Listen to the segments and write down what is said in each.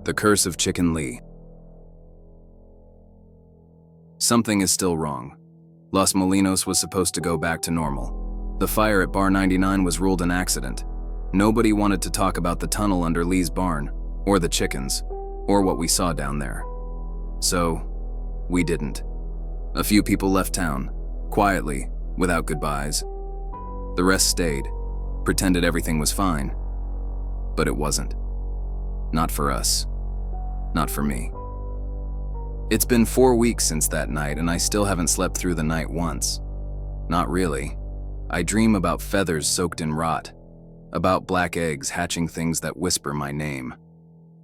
The Curse of Chicken Lee. Something is still wrong. Los Molinos was supposed to go back to normal. The fire at Bar 99 was ruled an accident. Nobody wanted to talk about the tunnel under Lee's barn, or the chickens, or what we saw down there. So, we didn't. A few people left town, quietly, without goodbyes. The rest stayed, pretended everything was fine. But it wasn't. Not for us. Not for me. It's been 4 weeks since that night, and I still haven't slept through the night once. Not really. I dream about feathers soaked in rot, about black eggs hatching things that whisper my name,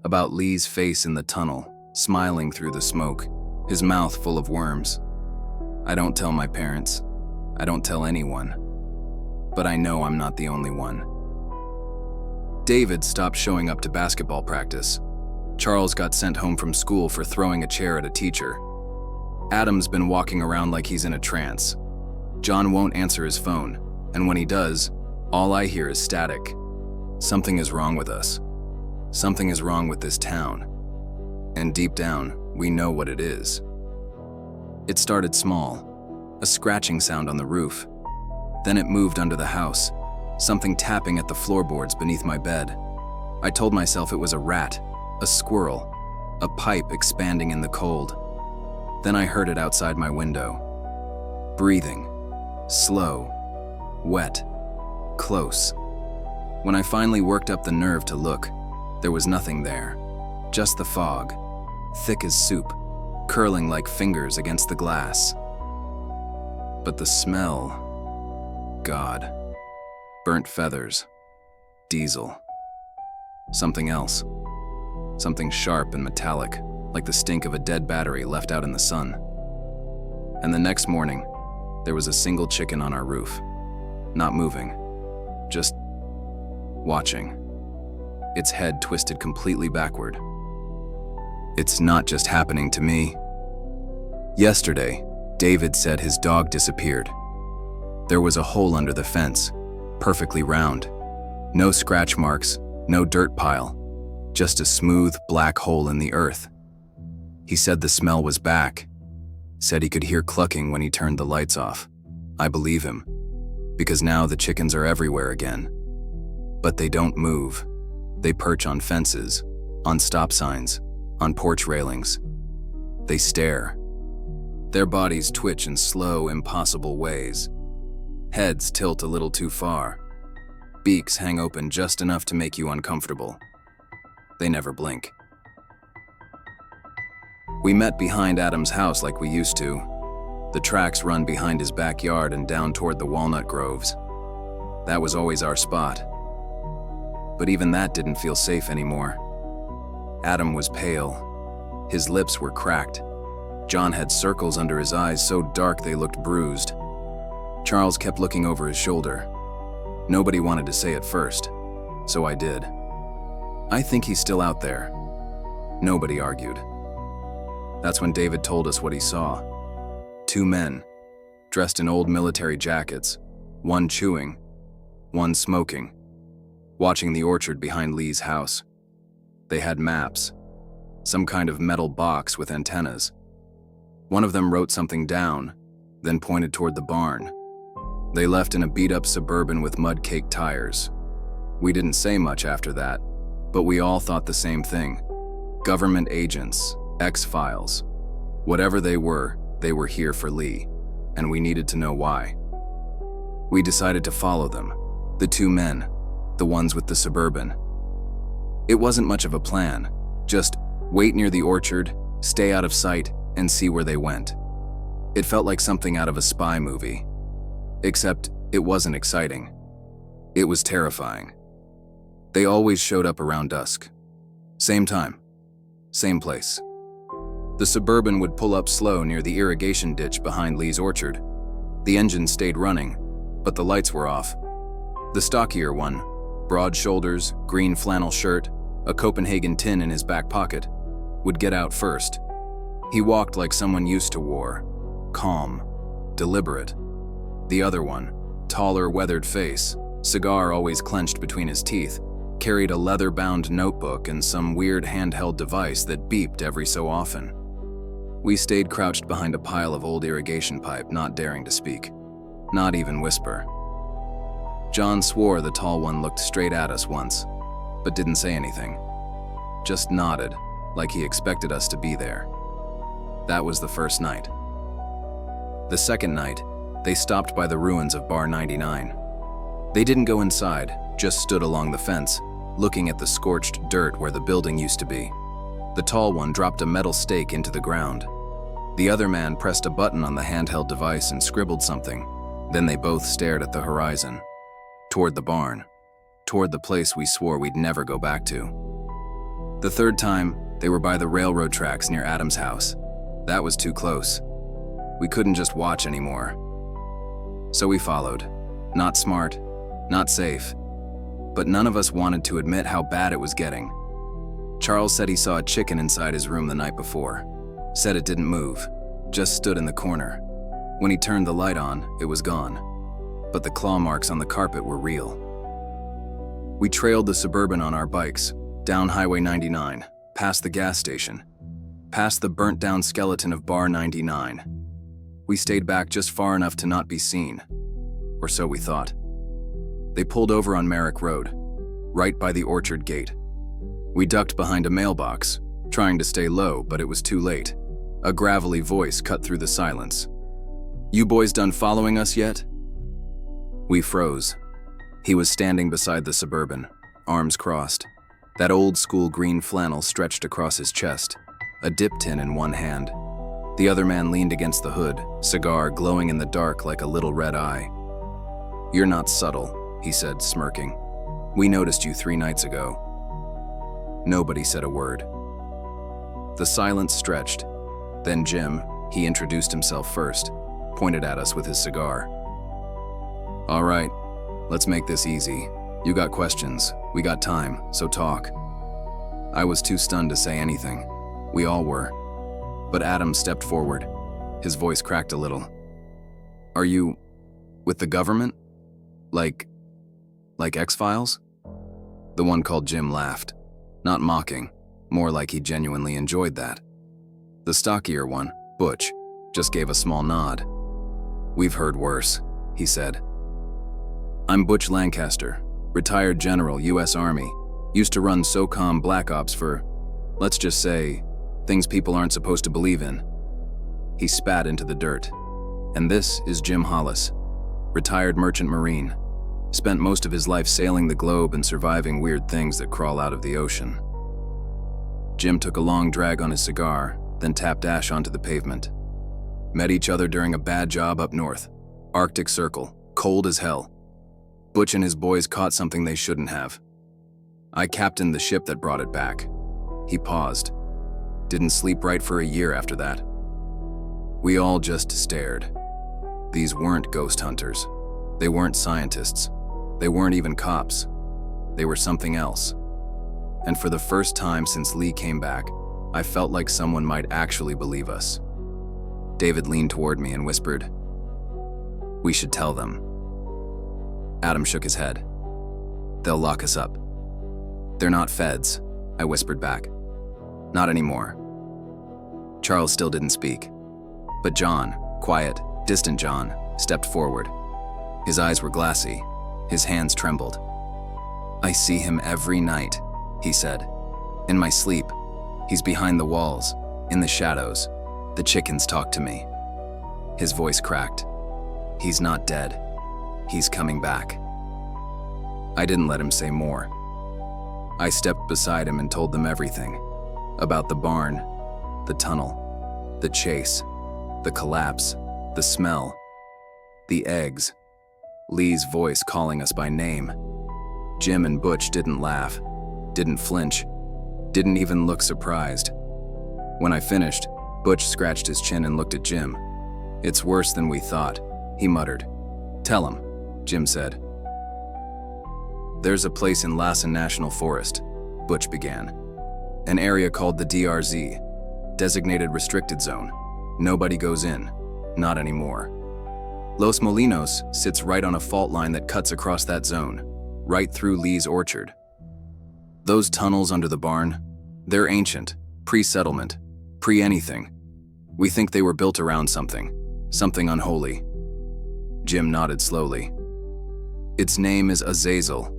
about Lee's face in the tunnel, smiling through the smoke, his mouth full of worms. I don't tell my parents. I don't tell anyone. But I know I'm not the only one. David stopped showing up to basketball practice. Charles got sent home from school for throwing a chair at a teacher. Adam's been walking around like he's in a trance. John won't answer his phone, and when he does, all I hear is static. Something is wrong with us. Something is wrong with this town. And deep down, we know what it is. It started small, a scratching sound on the roof. Then it moved under the house, something tapping at the floorboards beneath my bed. I told myself it was a rat, a squirrel, a pipe expanding in the cold. Then I heard it outside my window. Breathing. Slow. Wet. Close. When I finally worked up the nerve to look, there was nothing there. Just the fog. Thick as soup, curling like fingers against the glass. But the smell... God. Burnt feathers. Diesel. Something else. Something sharp and metallic, like the stink of a dead battery left out in the sun. And the next morning, there was a single chicken on our roof. Not moving. Just watching. Its head twisted completely backward. It's not just happening to me. Yesterday, David said his dog disappeared. There was a hole under the fence, perfectly round. No scratch marks, no dirt pile. Just a smooth, black hole in the earth. He said the smell was back. Said he could hear clucking when he turned the lights off. I believe him, because now the chickens are everywhere again. But they don't move. They perch on fences, on stop signs, on porch railings. They stare. Their bodies twitch in slow, impossible ways. Heads tilt a little too far. Beaks hang open just enough to make you uncomfortable. They never blink. We met behind Adam's house like we used to. The tracks run behind his backyard and down toward the walnut groves. That was always our spot. But even that didn't feel safe anymore. Adam was pale. His lips were cracked. John had circles under his eyes so dark they looked bruised. Charles kept looking over his shoulder. Nobody wanted to say it first, so I did. I think he's still out there. Nobody argued. That's when David told us what he saw. 2 men, dressed in old military jackets, one chewing, one smoking, watching the orchard behind Lee's house. They had maps, some kind of metal box with antennas. One of them wrote something down, then pointed toward the barn. They left in a beat-up Suburban with mud-caked tires. We didn't say much after that, but we all thought the same thing. Government agents, X-Files. Whatever they were here for Lee, and we needed to know why. We decided to follow them, the 2 men, the ones with the Suburban. It wasn't much of a plan, just wait near the orchard, stay out of sight, and see where they went. It felt like something out of a spy movie. Except it wasn't exciting. It was terrifying. They always showed up around dusk. Same time. Same place. The Suburban would pull up slow near the irrigation ditch behind Lee's orchard. The engine stayed running, but the lights were off. The stockier one, broad shoulders, green flannel shirt, a Copenhagen tin in his back pocket, would get out first. He walked like someone used to war, calm, deliberate. The other one, taller, weathered face, cigar always clenched between his teeth, carried a leather-bound notebook and some weird handheld device that beeped every so often. We stayed crouched behind a pile of old irrigation pipe, not daring to speak, not even whisper. John swore the tall one looked straight at us once, but didn't say anything. Just nodded, like he expected us to be there. That was the first night. The second night, they stopped by the ruins of Bar 99. They didn't go inside, just stood along the fence, looking at the scorched dirt where the building used to be. The tall one dropped a metal stake into the ground. The other man pressed a button on the handheld device and scribbled something. Then they both stared at the horizon, toward the barn, toward the place we swore we'd never go back to. The third time, they were by the railroad tracks near Adam's house. That was too close. We couldn't just watch anymore. So we followed. Not smart, not safe, but none of us wanted to admit how bad it was getting. Charles said he saw a chicken inside his room the night before. Said it didn't move, just stood in the corner. When he turned the light on, it was gone. But the claw marks on the carpet were real. We trailed the Suburban on our bikes, down Highway 99, past the gas station, past the burnt-down skeleton of Bar 99. We stayed back just far enough to not be seen, or so we thought. They pulled over on Merrick Road, right by the orchard gate. We ducked behind a mailbox, trying to stay low, but it was too late. A gravelly voice cut through the silence. "You boys done following us yet?" We froze. He was standing beside the Suburban, arms crossed. That old-school green flannel stretched across his chest, a dip tin in one hand. The other man leaned against the hood, cigar glowing in the dark like a little red eye. "You're not subtle," he said, smirking. "We noticed you 3 nights ago." Nobody said a word. The silence stretched. Then Jim, he introduced himself first, pointed at us with his cigar. "All right, let's make this easy. You got questions, we got time, so talk." I was too stunned to say anything. We all were. But Adam stepped forward. His voice cracked a little. "Are you with the government? Like X-Files?" The one called Jim laughed. Not mocking, more like he genuinely enjoyed that. The stockier one, Butch, just gave a small nod. "We've heard worse," he said. "I'm Butch Lancaster, retired general, U.S. Army. Used to run SOCOM Black Ops for, let's just say, things people aren't supposed to believe in." He spat into the dirt. "And this is Jim Hollis, retired merchant marine. Spent most of his life sailing the globe and surviving weird things that crawl out of the ocean." Jim took a long drag on his cigar, then tapped ash onto the pavement. "Met each other during a bad job up north. Arctic Circle, cold as hell. Butch and his boys caught something they shouldn't have. I captained the ship that brought it back." He paused. "Didn't sleep right for a year after that." We all just stared. These weren't ghost hunters. They weren't scientists. They weren't even cops. They were something else. And for the first time since Lee came back, I felt like someone might actually believe us. David leaned toward me and whispered, "We should tell them." Adam shook his head. "They'll lock us up." "They're not feds," I whispered back. "Not anymore." Charles still didn't speak. But John, quiet, distant John, stepped forward. His eyes were glassy. His hands trembled. "I see him every night," he said. "In my sleep. He's behind the walls, in the shadows. The chickens talk to me." His voice cracked. "He's not dead. He's coming back." I didn't let him say more. I stepped beside him and told them everything. About the barn, the tunnel, the chase, the collapse, the smell, the eggs, Lee's voice calling us by name. Jim and Butch didn't laugh, didn't flinch, didn't even look surprised. When I finished, Butch scratched his chin and looked at Jim. "It's worse than we thought," he muttered. "Tell him," Jim said. "There's a place in Lassen National Forest," Butch began. "An area called the DRZ, Designated Restricted Zone. Nobody goes in, not anymore. Los Molinos sits right on a fault line that cuts across that zone, right through Lee's orchard. Those tunnels under the barn, they're ancient, pre-settlement, pre-anything. We think they were built around something unholy. Jim nodded slowly. Its name is Azazel,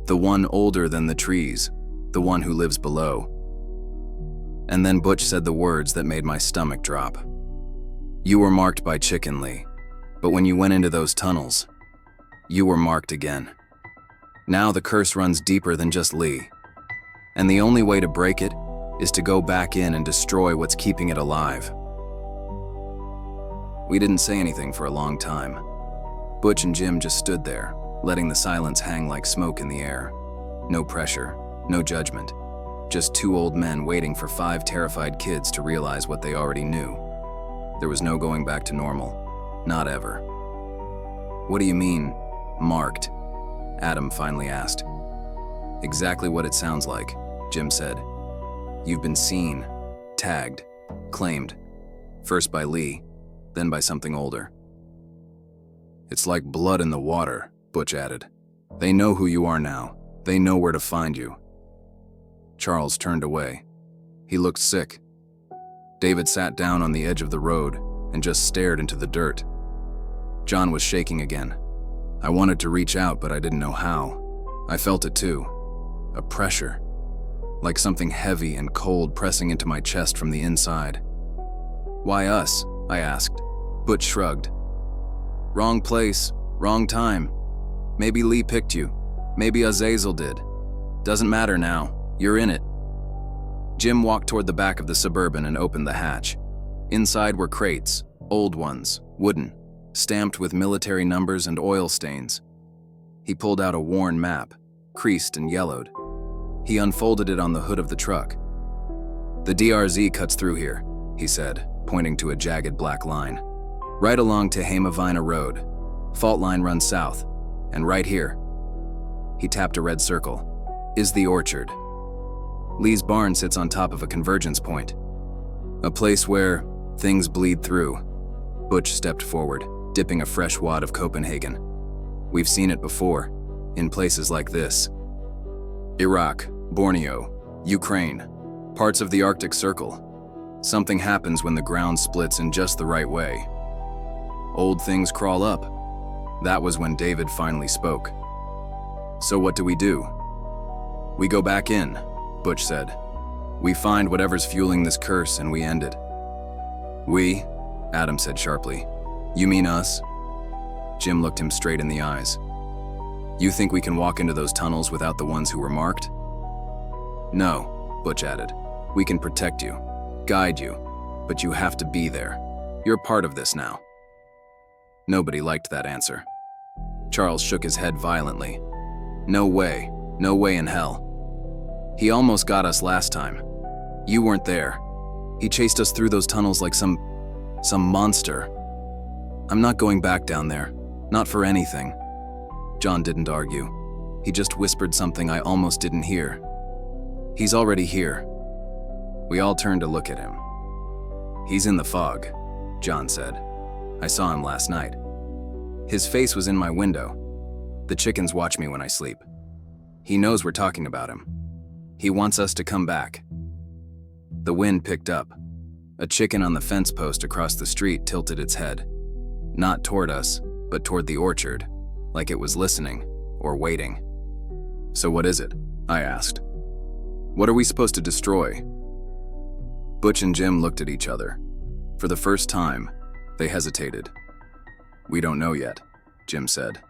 the one older than the trees, the one who lives below. And then Butch said the words that made my stomach drop. You were marked by Chicken Lee, but when you went into those tunnels, you were marked again. Now the curse runs deeper than just Lee, and the only way to break it is to go back in and destroy what's keeping it alive. We didn't say anything for a long time. Butch and Jim just stood there, letting the silence hang like smoke in the air. No pressure, no judgment. Just two old men waiting for 5 terrified kids to realize what they already knew. There was no going back to normal. Not ever. What do you mean, marked? Adam finally asked. Exactly what it sounds like, Jim said. You've been seen, tagged, claimed. First by Lee, then by something older. It's like blood in the water, Butch added. They know who you are now. They know where to find you. Charles turned away. He looked sick. David sat down on the edge of the road and just stared into the dirt. John was shaking again. I wanted to reach out, but I didn't know how. I felt it too. A pressure. Like something heavy and cold pressing into my chest from the inside. Why us? I asked. Butch shrugged. Wrong place, wrong time. Maybe Lee picked you. Maybe Azazel did. Doesn't matter now. You're in it. Jim walked toward the back of the Suburban and opened the hatch. Inside were crates, old ones, wooden, stamped with military numbers and oil stains. He pulled out a worn map, creased and yellowed. He unfolded it on the hood of the truck. The DRZ cuts through here, he said, pointing to a jagged black line. Right along Tehama Road. Fault line runs south, and right here, he tapped a red circle, is the orchard. Lee's barn sits on top of a convergence point, a place where things bleed through. Butch stepped forward, dipping a fresh wad of Copenhagen. We've seen it before, in places like this. Iraq, Borneo, Ukraine, parts of the Arctic Circle. Something happens when the ground splits in just the right way. Old things crawl up. That was when David finally spoke. So what do? We go back in, Butch said. We find whatever's fueling this curse and we end it. We? Adam said sharply. You mean us? Jim looked him straight in the eyes. You think we can walk into those tunnels without the ones who were marked? No, Butch added. We can protect you, guide you, but you have to be there. You're part of this now. Nobody liked that answer. Charles shook his head violently. No way in hell. He almost got us last time. You weren't there. He chased us through those tunnels like some monster. I'm not going back down there, not for anything. John didn't argue. He just whispered something I almost didn't hear. He's already here. We all turned to look at him. He's in the fog, John said. I saw him last night. His face was in my window. The chickens watch me when I sleep. He knows we're talking about him. He wants us to come back. The wind picked up. A chicken on the fence post across the street tilted its head. Not toward us, but toward the orchard, like it was listening or waiting. So what is it? I asked. What are we supposed to destroy? Butch and Jim looked at each other. For the first time, they hesitated. We don't know yet, Jim said.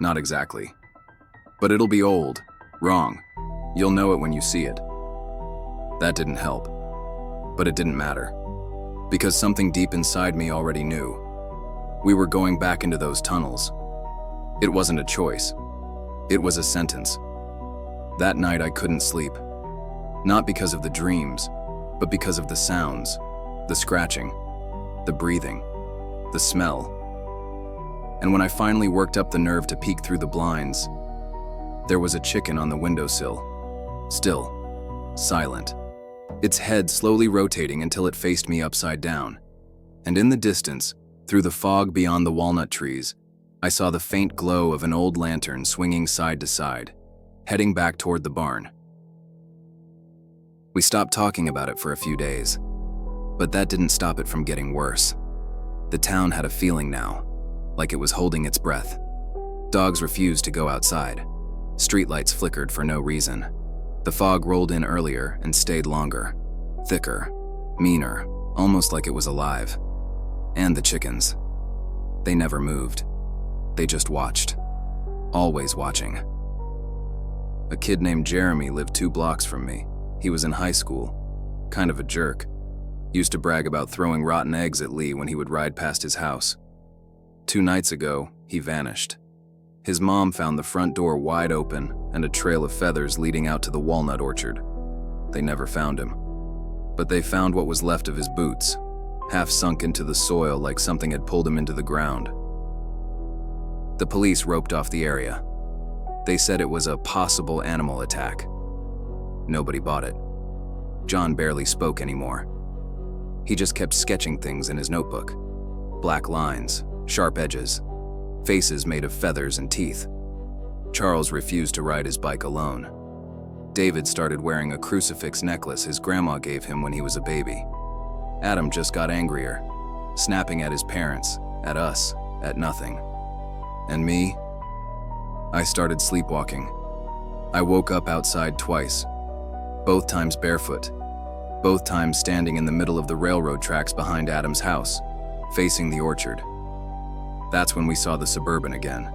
Not exactly. But it'll be old, wrong. You'll know it when you see it. That didn't help. But it didn't matter. Because something deep inside me already knew. We were going back into those tunnels. It wasn't a choice. It was a sentence. That night I couldn't sleep. Not because of the dreams, but because of the sounds, the scratching, the breathing, the smell. And when I finally worked up the nerve to peek through the blinds, there was a chicken on the windowsill, still, silent, its head slowly rotating until it faced me upside down. And in the distance, through the fog beyond the walnut trees, I saw the faint glow of an old lantern swinging side to side, heading back toward the barn. We stopped talking about it for a few days, but that didn't stop it from getting worse. The town had a feeling now, like it was holding its breath. Dogs refused to go outside. Streetlights flickered for no reason. The fog rolled in earlier and stayed longer, thicker, meaner, almost like it was alive. And the chickens. They never moved. They just watched. Always watching. A kid named Jeremy lived 2 blocks from me. He was in high school. Kind of a jerk. Used to brag about throwing rotten eggs at Lee when he would ride past his house. 2 nights ago, he vanished. His mom found the front door wide open and a trail of feathers leading out to the walnut orchard. They never found him. But they found what was left of his boots, half sunk into the soil like something had pulled him into the ground. The police roped off the area. They said it was a possible animal attack. Nobody bought it. John barely spoke anymore. He just kept sketching things in his notebook. Black lines, sharp edges, faces made of feathers and teeth. Charles refused to ride his bike alone. David started wearing a crucifix necklace his grandma gave him when he was a baby. Adam just got angrier, snapping at his parents, at us, at nothing. And me? I started sleepwalking. I woke up outside twice, both times barefoot, both times standing in the middle of the railroad tracks behind Adam's house, facing the orchard. That's when we saw the Suburban again.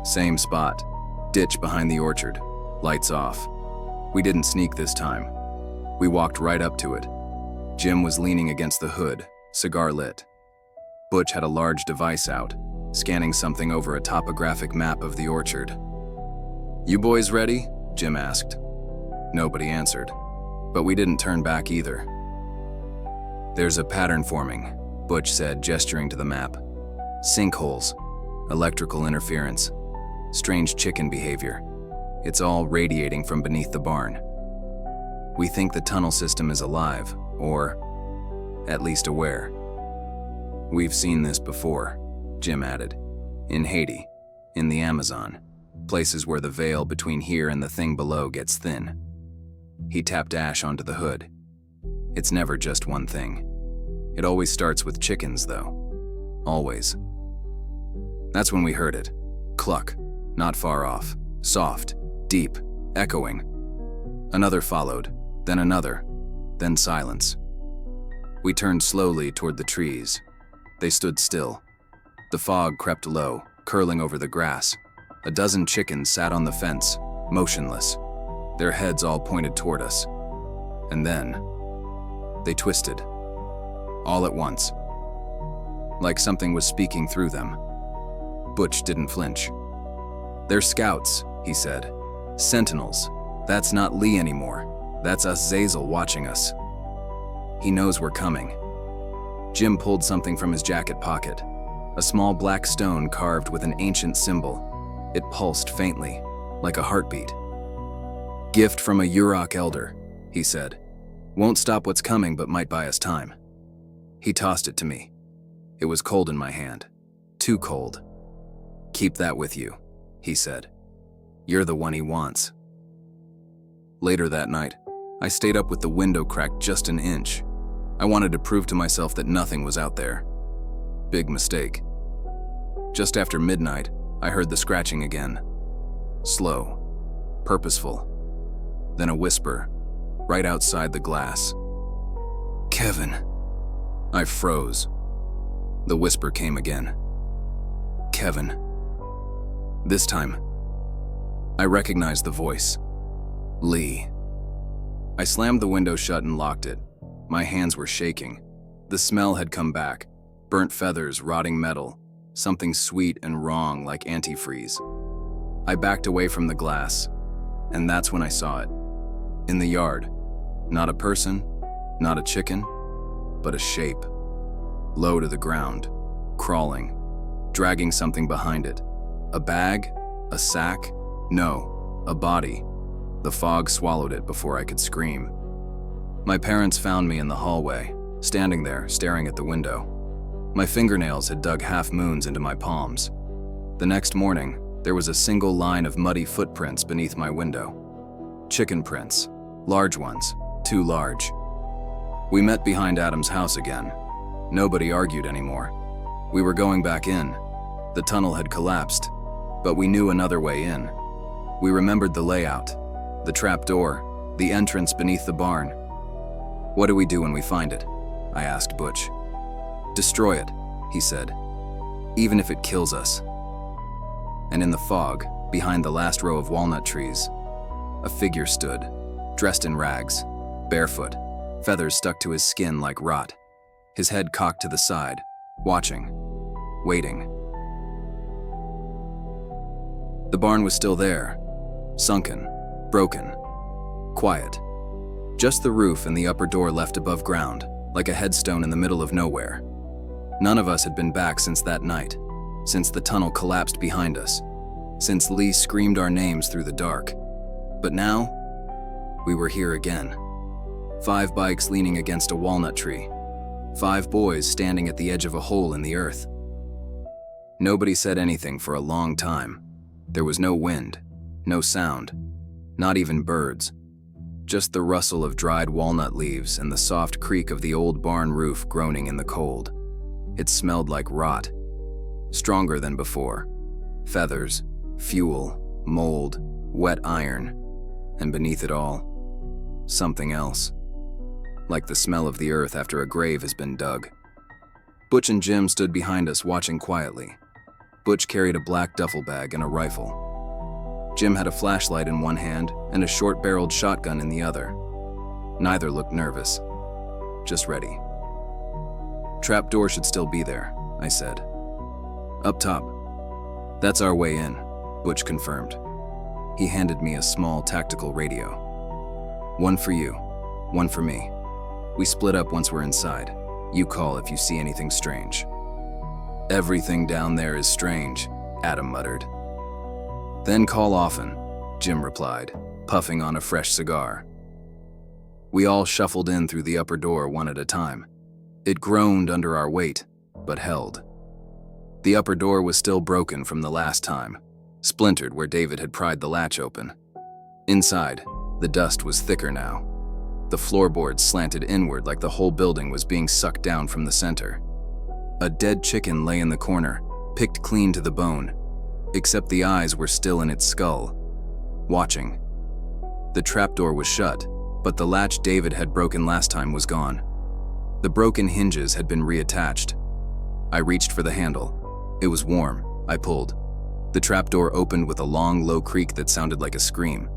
Same spot, ditch behind the orchard, lights off. We didn't sneak this time. We walked right up to it. Jim was leaning against the hood, cigar lit. Butch had a large device out, scanning something over a topographic map of the orchard. "You boys ready?" Jim asked. Nobody answered, but we didn't turn back either. "There's a pattern forming," Butch said, gesturing to the map. "Sinkholes, electrical interference, strange chicken behavior. It's all radiating from beneath the barn. We think the tunnel system is alive, or at least aware. We've seen this before," Jim added. "In Haiti, in the Amazon, places where the veil between here and the thing below gets thin." He tapped ash onto the hood. "It's never just one thing. It always starts with chickens, though. Always." That's when we heard it. Cluck, not far off, soft, deep, echoing. Another followed, then another, then silence. We turned slowly toward the trees. They stood still. The fog crept low, curling over the grass. A dozen chickens sat on the fence, motionless, their heads all pointed toward us. And then, they twisted. All at once. Like something was speaking through them. Butch didn't flinch. "They're scouts," he said. "Sentinels. That's not Lee anymore. That's Azazel watching us. He knows we're coming." Jim pulled something from his jacket pocket. A small black stone carved with an ancient symbol. It pulsed faintly, like a heartbeat. "Gift from a Yurok elder," he said. "Won't stop what's coming but might buy us time." He tossed it to me. It was cold in my hand. Too cold. "Keep that with you," he said. "You're the one he wants." Later that night, I stayed up with the window cracked just an inch. I wanted to prove to myself that nothing was out there. Big mistake. Just after midnight, I heard the scratching again. Slow, purposeful. Then a whisper, right outside the glass. "Kevin." I froze. The whisper came again. "Kevin." This time, I recognized the voice. Lee. I slammed the window shut and locked it. My hands were shaking. The smell had come back. Burnt feathers, rotting metal. Something sweet and wrong like antifreeze. I backed away from the glass, and that's when I saw it. In the yard. Not a person, not a chicken, but a shape. Low to the ground, crawling, dragging something behind it. A bag? A sack? No, a body. The fog swallowed it before I could scream. My parents found me in the hallway, standing there, staring at the window. My fingernails had dug half moons into my palms. The next morning, there was a single line of muddy footprints beneath my window. Chicken prints, large ones, too large. We met behind Adam's house again. Nobody argued anymore. We were going back in. The tunnel had collapsed, but we knew another way in. We remembered the layout, the trap door, the entrance beneath the barn. "What do we do when we find it?" I asked Butch. "Destroy it," he said, "even if it kills us." And in the fog, behind the last row of walnut trees, a figure stood, dressed in rags, barefoot, feathers stuck to his skin like rot, his head cocked to the side, watching, waiting. The barn was still there, sunken, broken, quiet. Just the roof and the upper door left above ground, like a headstone in the middle of nowhere. None of us had been back since that night, since the tunnel collapsed behind us, since Lee screamed our names through the dark. But now, we were here again. 5 bikes leaning against a walnut tree. 5 boys standing at the edge of a hole in the earth. Nobody said anything for a long time. There was no wind, no sound, not even birds. Just the rustle of dried walnut leaves and the soft creak of the old barn roof groaning in the cold. It smelled like rot, stronger than before. Feathers, fuel, mold, wet iron, and beneath it all, something else. Like the smell of the earth after a grave has been dug. Butch and Jim stood behind us watching quietly. Butch carried a black duffel bag and a rifle. Jim had a flashlight in one hand and a short-barreled shotgun in the other. Neither looked nervous, just ready. "Trap door should still be there," I said. "Up top." "That's our way in," Butch confirmed. He handed me a small tactical radio. "One for you, one for me. We split up once we're inside. You call if you see anything strange." "Everything down there is strange," Adam muttered. "Then call often," Jim replied, puffing on a fresh cigar. We all shuffled in through the upper door one at a time. It groaned under our weight, but held. The upper door was still broken from the last time, splintered where David had pried the latch open. Inside, the dust was thicker now. The floorboards slanted inward like the whole building was being sucked down from the center. A dead chicken lay in the corner, picked clean to the bone, except the eyes were still in its skull, watching. The trapdoor was shut, but the latch David had broken last time was gone. The broken hinges had been reattached. I reached for the handle. It was warm. I pulled. The trapdoor opened with a long, low creak that sounded like a scream.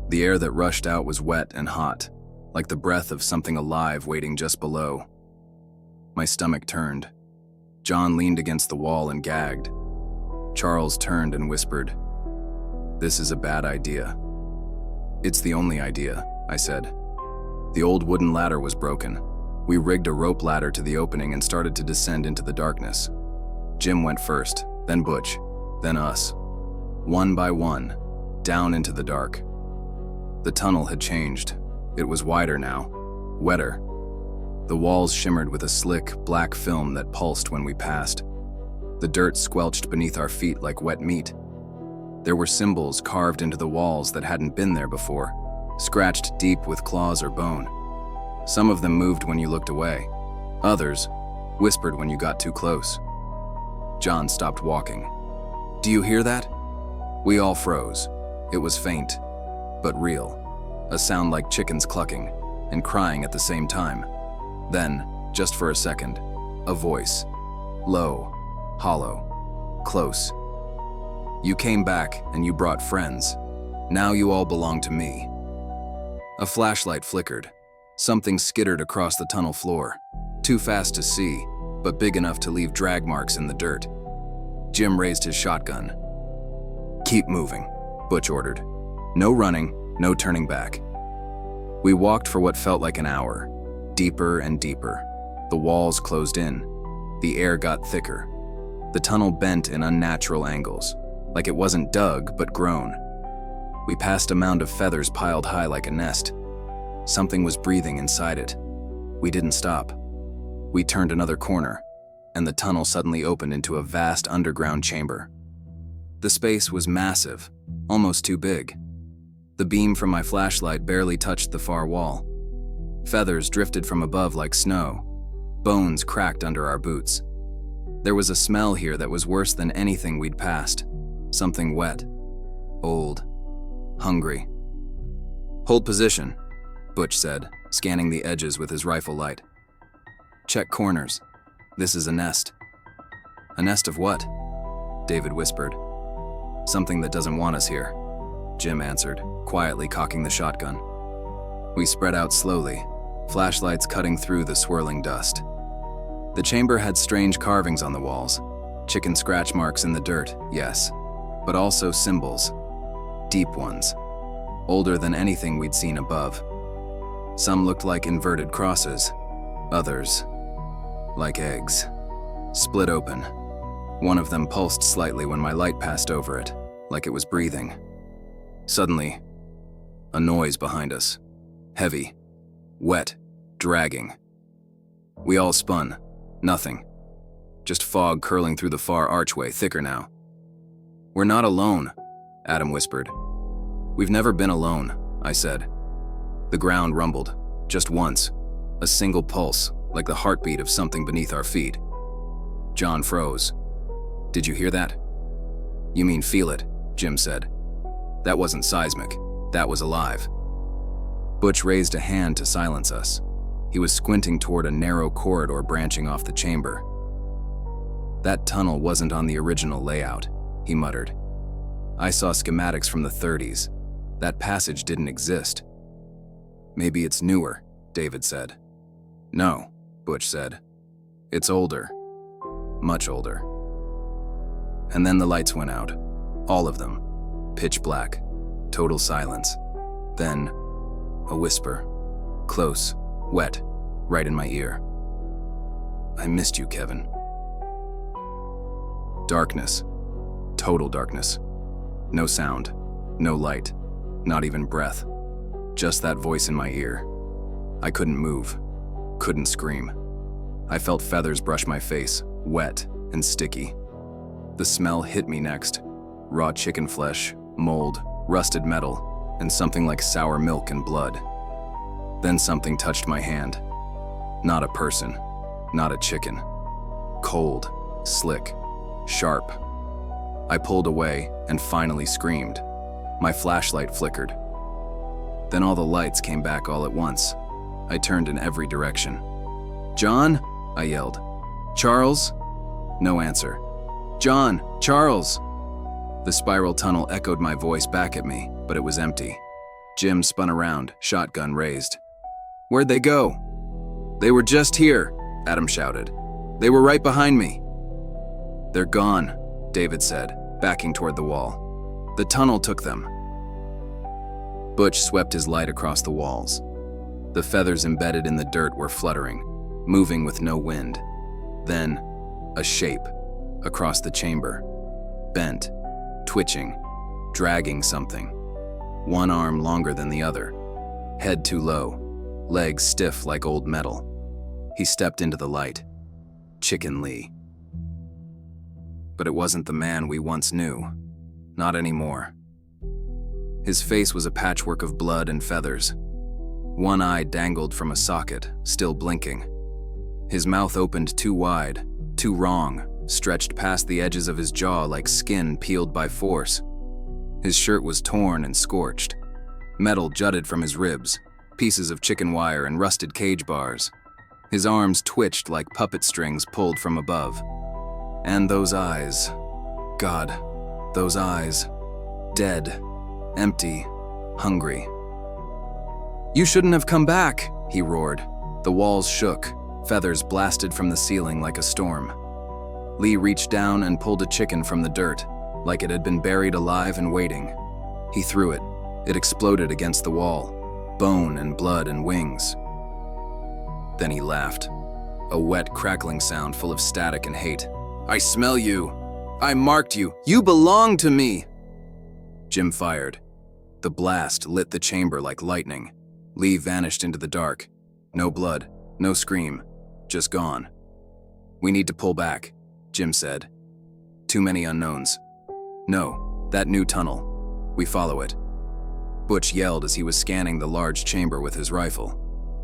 The air that rushed out was wet and hot, like the breath of something alive waiting just below. My stomach turned. John leaned against the wall and gagged. Charles turned and whispered, "This is a bad idea." "It's the only idea," I said. The old wooden ladder was broken. We rigged a rope ladder to the opening and started to descend into the darkness. Jim went first, then Butch, then us. One by one, down into the dark. The tunnel had changed. It was wider now, wetter. The walls shimmered with a slick, black film that pulsed when we passed. The dirt squelched beneath our feet like wet meat. There were symbols carved into the walls that hadn't been there before, scratched deep with claws or bone. Some of them moved when you looked away. Others whispered when you got too close. John stopped walking. "Do you hear that?" We all froze. It was faint, but real. A sound like chickens clucking and crying at the same time. Then, just for a second, a voice. Low, hollow, close. "You came back and you brought friends. Now you all belong to me." A flashlight flickered. Something skittered across the tunnel floor. Too fast to see, but big enough to leave drag marks in the dirt. Jim raised his shotgun. "Keep moving," Butch ordered. "No running, no turning back." We walked for what felt like an hour, deeper and deeper. The walls closed in. The air got thicker. The tunnel bent in unnatural angles, like it wasn't dug but grown. We passed a mound of feathers piled high like a nest. Something was breathing inside it. We didn't stop. We turned another corner, and the tunnel suddenly opened into a vast underground chamber. The space was massive, almost too big. The beam from my flashlight barely touched the far wall. Feathers drifted from above like snow. Bones cracked under our boots. There was a smell here that was worse than anything we'd passed. Something wet, old, hungry. "Hold position," Butch said, scanning the edges with his rifle light. "Check corners. This is a nest." "A nest of what?" David whispered. "Something that doesn't want us here," Jim answered, quietly cocking the shotgun. We spread out slowly, flashlights cutting through the swirling dust. The chamber had strange carvings on the walls, chicken scratch marks in the dirt, yes, but also symbols, deep ones, older than anything we'd seen above. Some looked like inverted crosses, others like eggs, split open. One of them pulsed slightly when my light passed over it, like it was breathing. Suddenly, a noise behind us, heavy, wet, dragging. We all spun. Nothing. Just fog curling through the far archway, thicker now. "We're not alone," Adam whispered. "We've never been alone," I said. The ground rumbled, just once, a single pulse, like the heartbeat of something beneath our feet. John froze. "Did you hear that?" "You mean feel it," Jim said. "That wasn't seismic. That was alive." Butch raised a hand to silence us. He was squinting toward a narrow corridor branching off the chamber. "That tunnel wasn't on the original layout," he muttered. "I saw schematics from the 30s. That passage didn't exist." "Maybe it's newer," David said. "No," Butch said. "It's older. Much older." And then the lights went out. All of them. Pitch black. Total silence. Then, a whisper. Close. Wet, right in my ear. "I missed you, Kevin." Darkness. Total darkness. No sound. No light. Not even breath. Just that voice in my ear. I couldn't move. Couldn't scream. I felt feathers brush my face, wet and sticky. The smell hit me next. Raw chicken flesh, mold, rusted metal, and something like sour milk and blood. Then something touched my hand. Not a person, not a chicken. Cold, slick, sharp. I pulled away and finally screamed. My flashlight flickered. Then all the lights came back all at once. I turned in every direction. "John?" I yelled. "Charles?" No answer. "John! Charles!" The spiral tunnel echoed my voice back at me, but it was empty. Jim spun around, shotgun raised. "Where'd they go?" "They were just here," Adam shouted. "They were right behind me." "They're gone," David said, backing toward the wall. "The tunnel took them." Butch swept his light across the walls. The feathers embedded in the dirt were fluttering, moving with no wind. Then, a shape, across the chamber. Bent, twitching, dragging something. One arm longer than the other. Head too low. Legs stiff like old metal. He stepped into the light. Chicken Lee. But it wasn't the man we once knew. Not anymore. His face was a patchwork of blood and feathers. One eye dangled from a socket, still blinking. His mouth opened too wide, too wrong, stretched past the edges of his jaw like skin peeled by force. His shirt was torn and scorched. Metal jutted from his ribs, pieces of chicken wire and rusted cage bars. His arms twitched like puppet strings pulled from above. And those eyes. God, those eyes. Dead, empty, hungry. "You shouldn't have come back," he roared. The walls shook, feathers blasted from the ceiling like a storm. Lee reached down and pulled a chicken from the dirt, like it had been buried alive and waiting. He threw it. It exploded against the wall, bone and blood and wings. Then he laughed, a wet, crackling sound full of static and hate. "I smell you. I marked you. You belong to me." Jim fired. The blast lit the chamber like lightning. Lee vanished into the dark. No blood, no scream, just gone. "We need to pull back," Jim said. "Too many unknowns." "No, that new tunnel. We follow it." Butch yelled as he was scanning the large chamber with his rifle.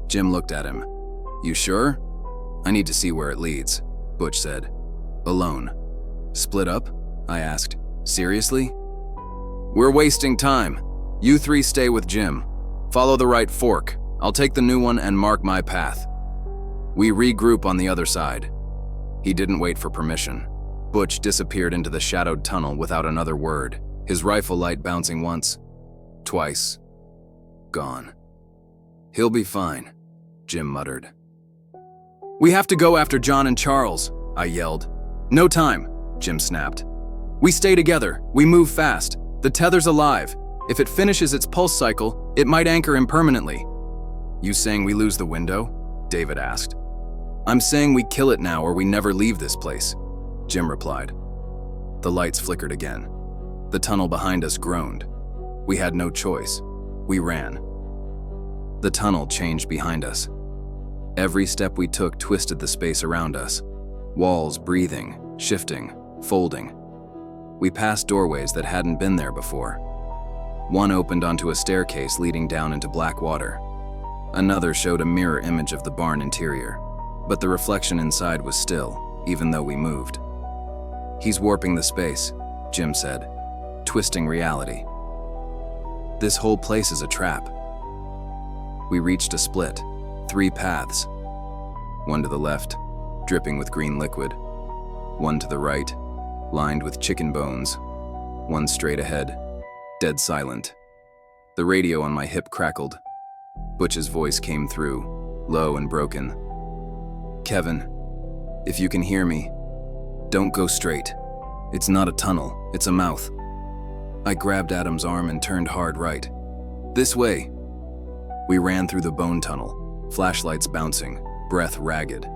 Jim looked at him. You sure? I need to see where it leads, Butch said. Alone. Split up? I asked. Seriously? We're wasting time. You three stay with Jim. Follow the right fork. I'll take the new one and mark my path. We regroup on the other side. He didn't wait for permission. Butch disappeared into the shadowed tunnel without another word, his rifle light bouncing once, twice. Gone. He'll be fine, Jim muttered. We have to go after John and Charles, I yelled. No time, Jim snapped. We stay together, we move fast. The tether's alive. If it finishes its pulse cycle, it might anchor him permanently. You saying we lose the window? David asked. I'm saying we kill it now or we never leave this place, Jim replied. The lights flickered again. The tunnel behind us groaned. We had no choice. We ran. The tunnel changed behind us. Every step we took twisted the space around us. Walls breathing, shifting, folding. We passed doorways that hadn't been there before. One opened onto a staircase leading down into black water. Another showed a mirror image of the barn interior, but the reflection inside was still, even though we moved. He's warping the space, Jim said, twisting reality. This whole place is a trap. We reached a split, 3 paths. One to the left, dripping with green liquid. One to the right, lined with chicken bones. One straight ahead, dead silent. The radio on my hip crackled. Butch's voice came through, low and broken. Kevin, if you can hear me, don't go straight. It's not a tunnel, it's a mouth. I grabbed Adam's arm and turned hard right. This way. We ran through the bone tunnel, flashlights bouncing, breath ragged.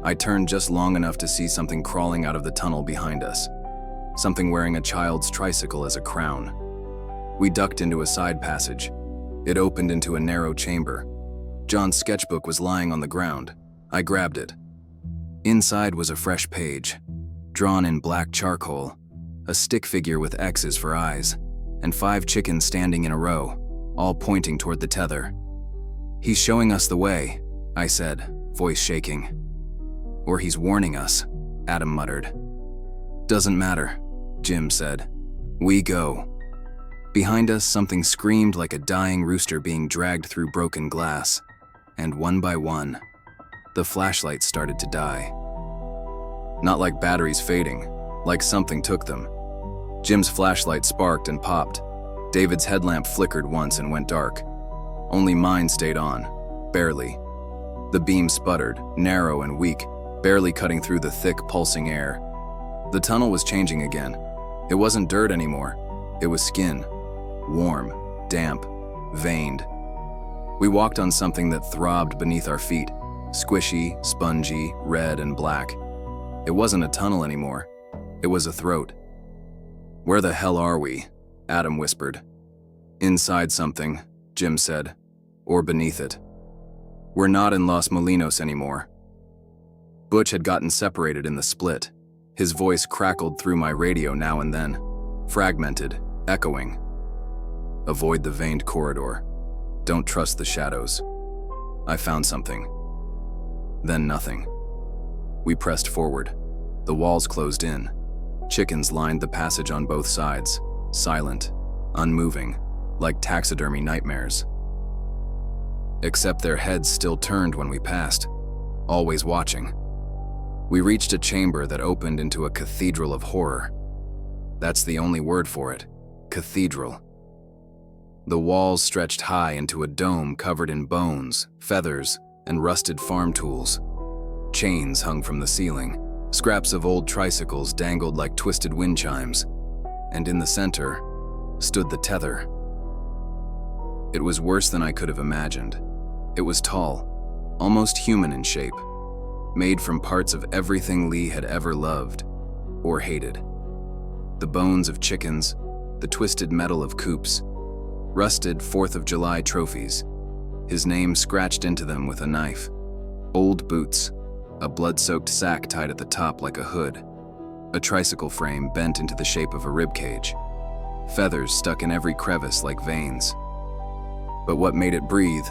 I turned just long enough to see something crawling out of the tunnel behind us. Something wearing a child's tricycle as a crown. We ducked into a side passage. It opened into a narrow chamber. John's sketchbook was lying on the ground. I grabbed it. Inside was a fresh page, drawn in black charcoal, a stick figure with X's for eyes, and 5 chickens standing in a row, all pointing toward the tether. He's showing us the way, I said, voice shaking. Or he's warning us, Adam muttered. Doesn't matter, Jim said. We go. Behind us, something screamed like a dying rooster being dragged through broken glass, and one by one, the flashlights started to die. Not like batteries fading, like something took them. Jim's flashlight sparked and popped. David's headlamp flickered once and went dark. Only mine stayed on, barely. The beam sputtered, narrow and weak, barely cutting through the thick, pulsing air. The tunnel was changing again. It wasn't dirt anymore. It was skin. Warm, damp, veined. We walked on something that throbbed beneath our feet, squishy, spongy, red and black. It wasn't a tunnel anymore. It was a throat. Where the hell are we? Adam whispered. Inside something, Jim said, or beneath it. We're not in Los Molinos anymore. Butch had gotten separated in the split. His voice crackled through my radio now and then, fragmented, echoing. Avoid the veined corridor. Don't trust the shadows. I found something. Then nothing. We pressed forward. The walls closed in. Chickens lined the passage on both sides, silent, unmoving, like taxidermy nightmares. Except their heads still turned when we passed, always watching. We reached a chamber that opened into a cathedral of horror. That's the only word for it, cathedral. The walls stretched high into a dome covered in bones, feathers, and rusted farm tools. Chains hung from the ceiling. Scraps of old tricycles dangled like twisted wind chimes. And in the center stood the tether. It was worse than I could have imagined. It was tall, almost human in shape, made from parts of everything Lee had ever loved or hated. The bones of chickens, the twisted metal of coops, rusted 4th of July trophies, his name scratched into them with a knife, old boots, a blood-soaked sack tied at the top like a hood, a tricycle frame bent into the shape of a ribcage, feathers stuck in every crevice like veins. But what made it breathe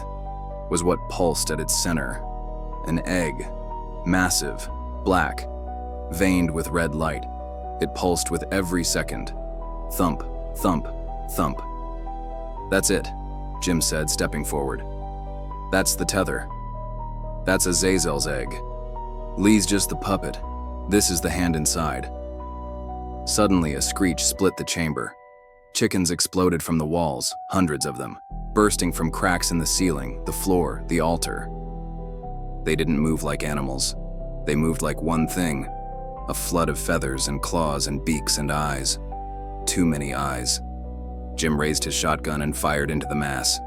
was what pulsed at its center. An egg, massive, black, veined with red light. It pulsed with every second. Thump, thump, thump. "That's it," Jim said, stepping forward. "That's the tether. That's Azazel's egg. Lee's just the puppet. This is the hand inside." Suddenly, a screech split the chamber. Chickens exploded from the walls, hundreds of them, bursting from cracks in the ceiling, the floor, the altar. They didn't move like animals. They moved like one thing, a flood of feathers and claws and beaks and eyes. Too many eyes. Jim raised his shotgun and fired into the mass.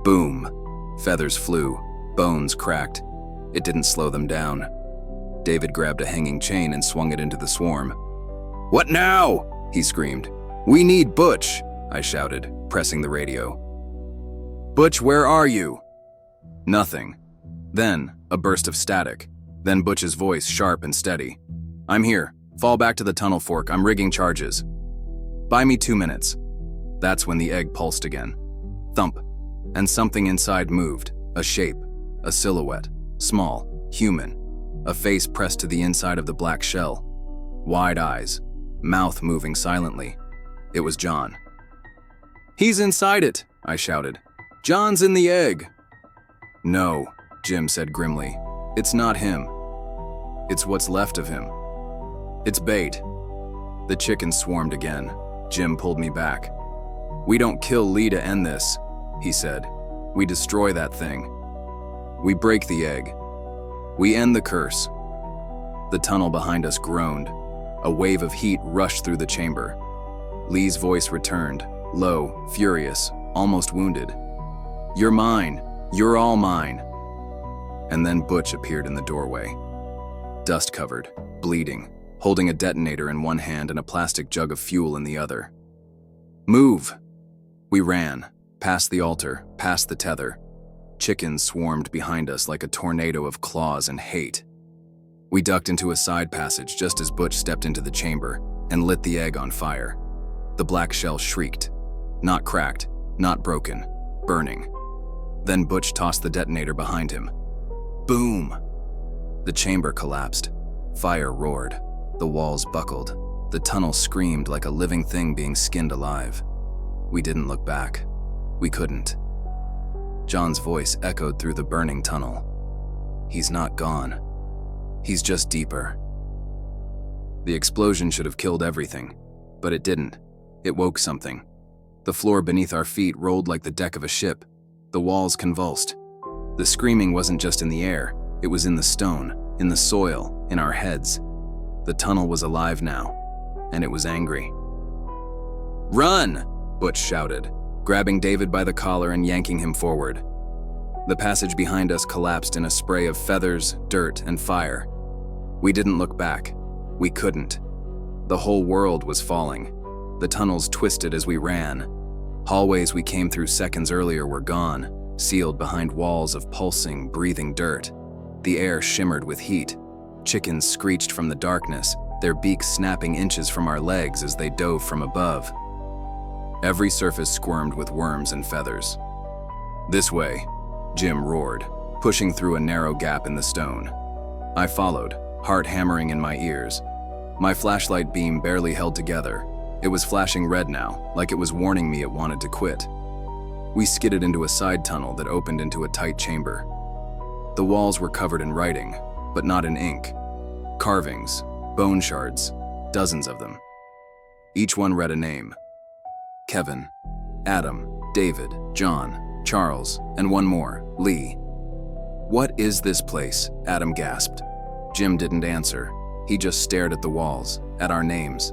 Boom! Feathers flew, bones cracked. It didn't slow them down. David grabbed a hanging chain and swung it into the swarm. "What now?" he screamed. "We need Butch," I shouted, pressing the radio. "Butch, where are you?" Nothing. Then, a burst of static. Then Butch's voice, sharp and steady. "I'm here. Fall back to the tunnel fork. I'm rigging charges. Buy me 2 minutes." That's when the egg pulsed again. Thump. And something inside moved. A shape. A silhouette. Small. Human. A face pressed to the inside of the black shell. Wide eyes. Mouth moving silently. It was John. "He's inside it," I shouted. "John's in the egg." "No," Jim said grimly. "It's not him. It's what's left of him. It's bait." The chickens swarmed again. Jim pulled me back. "We don't kill Lee to end this," he said. "We destroy that thing. We break the egg. We end the curse." The tunnel behind us groaned. A wave of heat rushed through the chamber. Lee's voice returned, low, furious, almost wounded. "You're mine. You're all mine." And then Butch appeared in the doorway. Dust-covered, bleeding, holding a detonator in one hand and a plastic jug of fuel in the other. "Move!" We ran, past the altar, past the tether. Chickens swarmed behind us like a tornado of claws and hate. We ducked into a side passage just as Butch stepped into the chamber and lit the egg on fire. The black shell shrieked. Not cracked, not broken, burning. Then Butch tossed the detonator behind him. Boom! The chamber collapsed. Fire roared. The walls buckled. The tunnel screamed like a living thing being skinned alive. We didn't look back. We couldn't. John's voice echoed through the burning tunnel. "He's not gone. He's just deeper." The explosion should have killed everything, but it didn't. It woke something. The floor beneath our feet rolled like the deck of a ship. The walls convulsed. The screaming wasn't just in the air, it was in the stone, in the soil, in our heads. The tunnel was alive now, and it was angry. "Run!" Butch shouted, grabbing David by the collar and yanking him forward. The passage behind us collapsed in a spray of feathers, dirt, and fire. We didn't look back. We couldn't. The whole world was falling. The tunnels twisted as we ran. Hallways we came through seconds earlier were gone, sealed behind walls of pulsing, breathing dirt. The air shimmered with heat. Chickens screeched from the darkness, their beaks snapping inches from our legs as they dove from above. Every surface squirmed with worms and feathers. "This way," Jim roared, pushing through a narrow gap in the stone. I followed, heart hammering in my ears. My flashlight beam barely held together. It was flashing red now, like it was warning me it wanted to quit. We skidded into a side tunnel that opened into a tight chamber. The walls were covered in writing, but not in ink. Carvings, bone shards, dozens of them. Each one read a name. Kevin, Adam, David, John, Charles, and one more, Lee. "What is this place?" Adam gasped. Jim didn't answer. He just stared at the walls, at our names.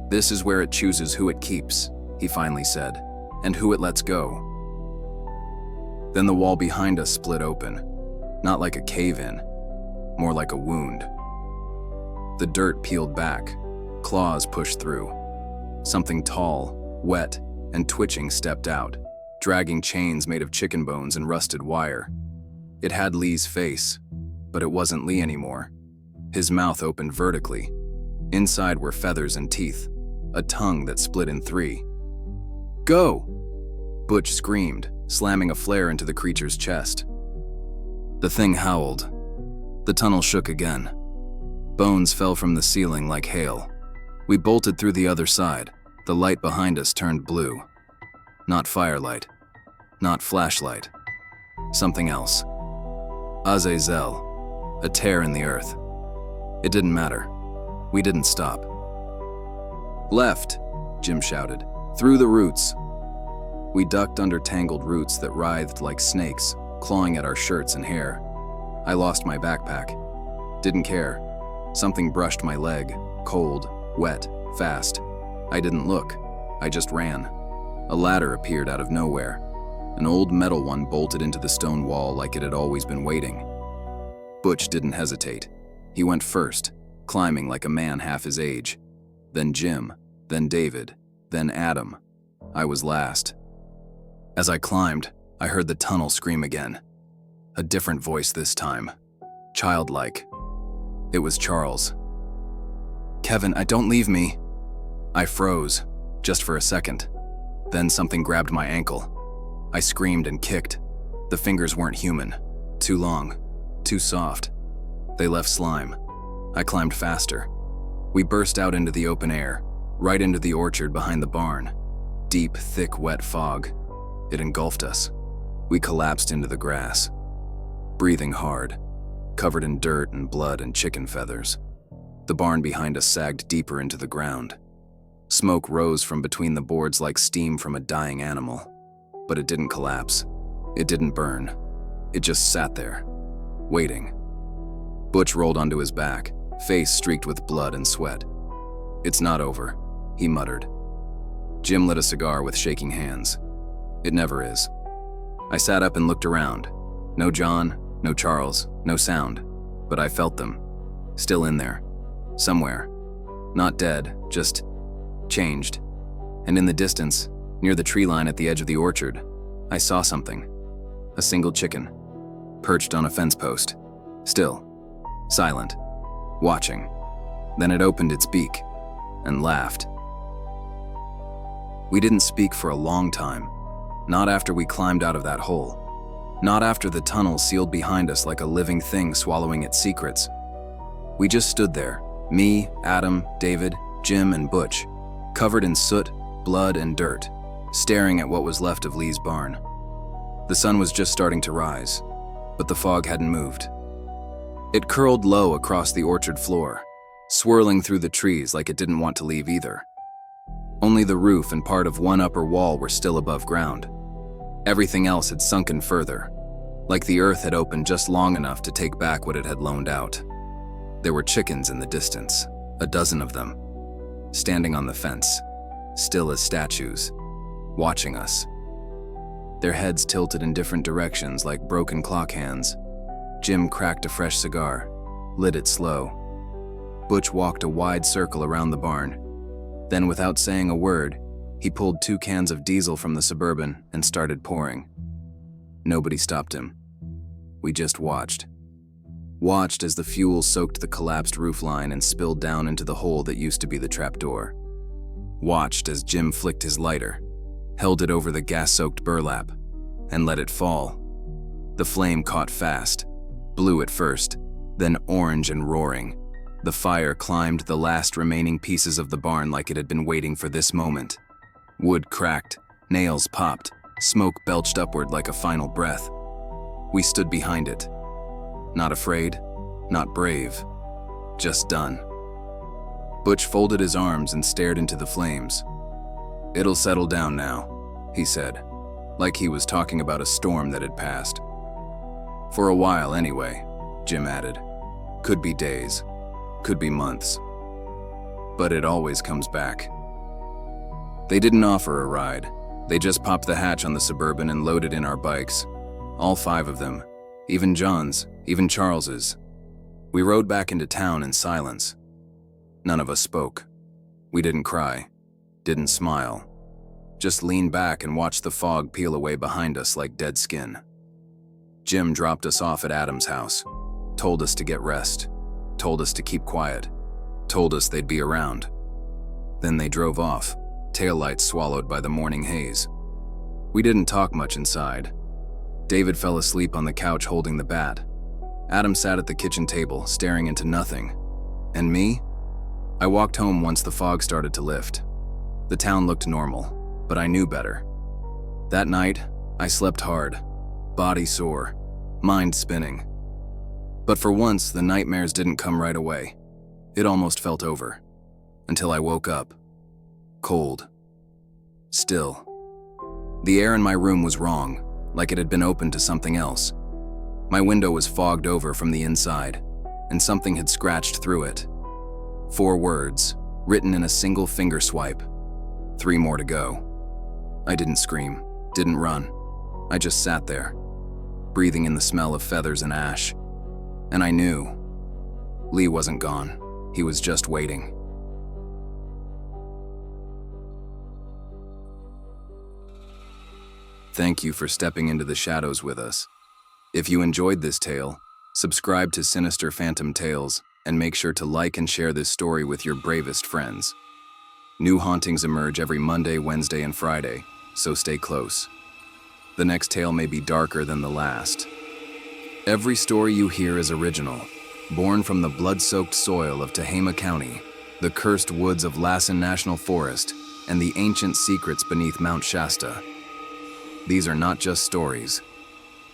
"This is where it chooses who it keeps," he finally said, "and who it lets go." Then the wall behind us split open, not like a cave-in, more like a wound. The dirt peeled back, claws pushed through. Something tall, wet, and twitching stepped out, dragging chains made of chicken bones and rusted wire. It had Lee's face, but it wasn't Lee anymore. His mouth opened vertically. Inside were feathers and teeth, a tongue that split in three. "Go!" Butch screamed, slamming a flare into the creature's chest. The thing howled. The tunnel shook again. Bones fell from the ceiling like hail. We bolted through the other side. The light behind us turned blue. Not firelight. Not flashlight. Something else. Azazel. A tear in the earth. It didn't matter. We didn't stop. "Left," Jim shouted. "Through the roots." We ducked under tangled roots that writhed like snakes, clawing at our shirts and hair. I lost my backpack. Didn't care. Something brushed my leg, cold, wet, fast. I didn't look. I just ran. A ladder appeared out of nowhere. An old metal one bolted into the stone wall like it had always been waiting. Butch didn't hesitate. He went first, climbing like a man half his age. Then Jim, then David, then Adam. I was last. As I climbed, I heard the tunnel scream again. A different voice this time. Childlike. It was Charles. "Kevin, don't leave me." I froze, just for a second. Then something grabbed my ankle. I screamed and kicked. The fingers weren't human. Too long. Too soft. They left slime. I climbed faster. We burst out into the open air, right into the orchard behind the barn. Deep, thick, wet fog. It engulfed us. We collapsed into the grass. Breathing hard, covered in dirt and blood and chicken feathers. The barn behind us sagged deeper into the ground. Smoke rose from between the boards like steam from a dying animal. But it didn't collapse. It didn't burn. It just sat there, waiting. Butch rolled onto his back, face streaked with blood and sweat. "It's not over," he muttered. Jim lit a cigar with shaking hands. "It never is." I sat up and looked around. No John, no Charles, no sound, but I felt them. Still in there. Somewhere. Not dead, just changed. And in the distance, near the tree line at the edge of the orchard, I saw something. A single chicken, perched on a fence post. Still. Silent. Watching. Then it opened its beak and laughed. We didn't speak for a long time. Not after we climbed out of that hole. Not after the tunnel sealed behind us like a living thing swallowing its secrets. We just stood there, me, Adam, David, Jim, and Butch, covered in soot, blood, and dirt, staring at what was left of Lee's barn. The sun was just starting to rise, but the fog hadn't moved. It curled low across the orchard floor, swirling through the trees like it didn't want to leave either. Only the roof and part of one upper wall were still above ground. Everything else had sunken further, like the earth had opened just long enough to take back what it had loaned out. There were chickens in the distance, a dozen of them, standing on the fence, still as statues, watching us. Their heads tilted in different directions like broken clock hands. Jim cracked a fresh cigar, lit it slow. Butch walked a wide circle around the barn. Then, without saying a word, he pulled 2 cans of diesel from the Suburban and started pouring. Nobody stopped him. We just watched. Watched as the fuel soaked the collapsed roofline and spilled down into the hole that used to be the trapdoor. Watched as Jim flicked his lighter, held it over the gas-soaked burlap, and let it fall. The flame caught fast, blue at first, then orange and roaring. The fire climbed the last remaining pieces of the barn like it had been waiting for this moment. Wood cracked, nails popped, smoke belched upward like a final breath. We stood behind it. Not afraid, not brave, just done. Butch folded his arms and stared into the flames. "It'll settle down now," he said, like he was talking about a storm that had passed. "For a while anyway," Jim added. "Could be days, could be months. But it always comes back." They didn't offer a ride. They just popped the hatch on the Suburban and loaded in our bikes. All 5 of them, even John's, even Charles's. We rode back into town in silence. None of us spoke. We didn't cry, didn't smile. Just leaned back and watched the fog peel away behind us like dead skin. Jim dropped us off at Adam's house, told us to get rest, told us to keep quiet, told us they'd be around. Then they drove off, taillights swallowed by the morning haze. We didn't talk much inside. David fell asleep on the couch holding the bat. Adam sat at the kitchen table, staring into nothing. And me? I walked home once the fog started to lift. The town looked normal, but I knew better. That night, I slept hard, body sore, mind spinning. But for once, the nightmares didn't come right away. It almost felt over. Until I woke up. Cold. Still. The air in my room was wrong, like it had been opened to something else. My window was fogged over from the inside, and something had scratched through it. 4 words, written in a single finger swipe. 3 more to go. I didn't scream, didn't run. I just sat there, breathing in the smell of feathers and ash. And I knew. Lee wasn't gone. He was just waiting. Thank you for stepping into the shadows with us. If you enjoyed this tale, subscribe to Sinister Phantom Tales and make sure to like and share this story with your bravest friends. New hauntings emerge every Monday, Wednesday, and Friday, so stay close. The next tale may be darker than the last. Every story you hear is original, born from the blood-soaked soil of Tehama County, the cursed woods of Lassen National Forest, and the ancient secrets beneath Mount Shasta. These are not just stories.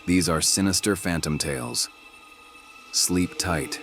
These are sinister phantom tales. Sleep tight.